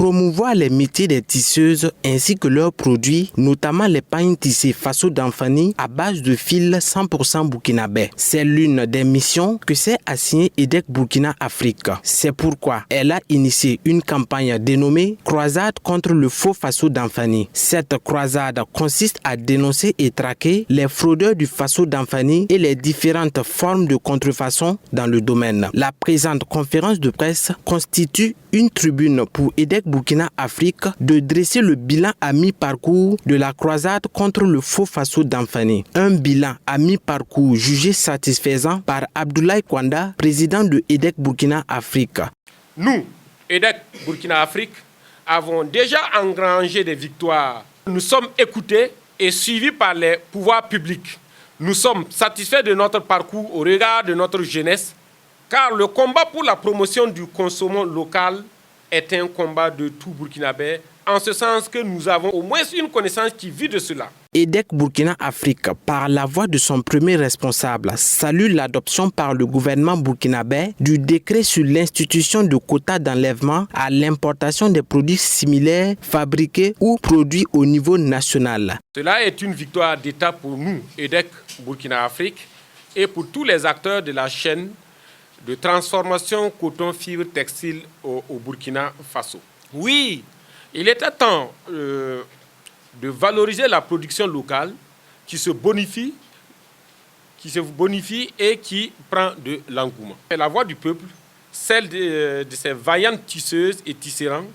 promouvoir les métiers des tisseuses ainsi que leurs produits, notamment les pagnes tissées Faso Damfani à base de fils 100% burkinabé. C'est l'une des missions que s'est assignée EDEC Burkina Afrique. C'est pourquoi elle a initié une campagne dénommée Croisade contre le faux Faso Damfani. Cette croisade consiste à dénoncer et traquer les fraudeurs du Faso Damfani et les différentes formes de contrefaçon dans le domaine. La présente conférence de presse constitue une tribune pour EDEC Burkina Afrique de dresser le bilan à mi-parcours de la croisade contre le faux Faso Damfani. Un bilan à mi-parcours jugé satisfaisant par Abdoulaye Kwanda, président de EDEC Burkina Afrique. Nous, EDEC Burkina Afrique, avons déjà engrangé des victoires. Nous sommes écoutés et suivis par les pouvoirs publics. Nous sommes satisfaits de notre parcours au regard de notre jeunesse, car le combat pour la promotion du consommation local est un combat de tout Burkinabé, en ce sens que nous avons au moins une connaissance qui vit de cela. EDEC Burkina Afrique, par la voix de son premier responsable, salue l'adoption par le gouvernement burkinabé du décret sur l'institution de quotas d'enlèvement à l'importation des produits similaires fabriqués ou produits au niveau national. Cela est une victoire d'État pour nous, EDEC Burkina Afrique, et pour tous les acteurs de la chaîne de transformation coton-fibre textile au Burkina Faso. Oui, il était temps de valoriser la production locale qui se bonifie et qui prend de l'engouement. La voix du peuple, celle de ces vaillantes tisseuses et tisserands,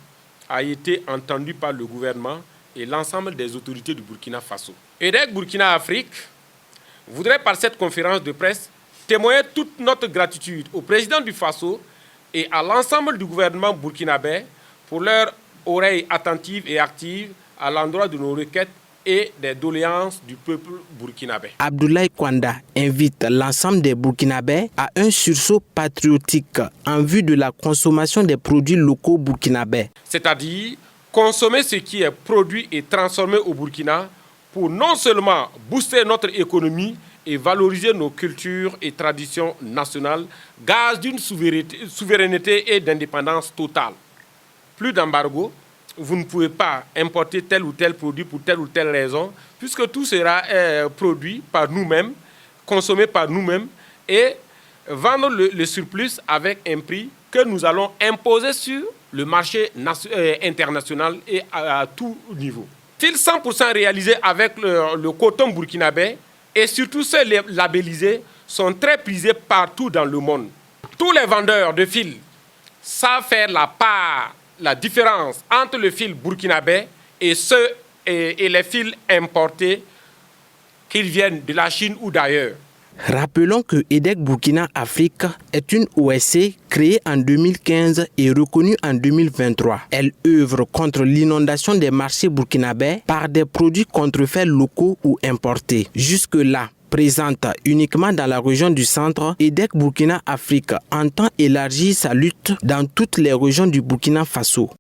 a été entendue par le gouvernement et l'ensemble des autorités du Burkina Faso. EDEC Burkina Afrique voudrait par cette conférence de presse témoigner toute notre gratitude au président du Faso et à l'ensemble du gouvernement burkinabé pour leur oreille attentive et active à l'endroit de nos requêtes et des doléances du peuple burkinabé. Abdoulaye Kwanda invite l'ensemble des Burkinabés à un sursaut patriotique en vue de la consommation des produits locaux burkinabés. C'est-à-dire consommer ce qui est produit et transformé au Burkina pour non seulement booster notre économie et valoriser nos cultures et traditions nationales, gage d'une souveraineté et d'indépendance totale. Plus d'embargo, vous ne pouvez pas importer tel ou tel produit pour telle ou telle raison, puisque tout sera produit par nous-mêmes, consommé par nous-mêmes et vendre le surplus avec un prix que nous allons imposer sur le marché international et à tout niveau. Fils 100% réalisés avec le coton burkinabé et surtout ceux labellisés sont très prisés partout dans le monde. Tous les vendeurs de fils savent faire la différence entre le fil burkinabé et les fils importés, qu'ils viennent de la Chine ou d'ailleurs. Rappelons que EDEC Burkina Afrique est une OSC créée en 2015 et reconnue en 2023. Elle œuvre contre l'inondation des marchés burkinabés par des produits contrefaits locaux ou importés. Jusque-là, présente uniquement dans la région du centre, EDEC Burkina Afrique entend élargir sa lutte dans toutes les régions du Burkina Faso.